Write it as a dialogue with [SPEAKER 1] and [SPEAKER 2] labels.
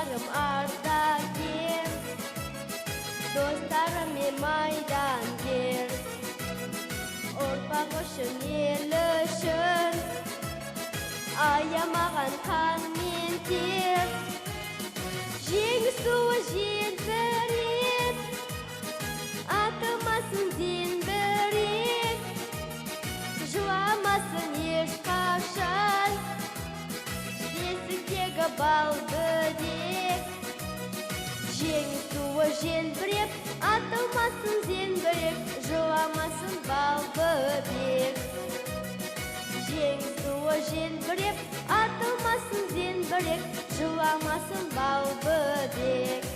[SPEAKER 1] Туыстарым ардагер, достарым майдангер. Ұрпақ үшін, ел үшін аямаған қан мен тер. Жеңіс туы желбіреп, атылмасын зеңбірек, жыламасын ешқашан бесіктегі балбөбек. Жеңіс туы желбіреп, атылмасын зеңбірек, жыламасын балбөбек. Жеңіс туы желбіреп, атылмасын зеңбірек, жыламасын балбөбек.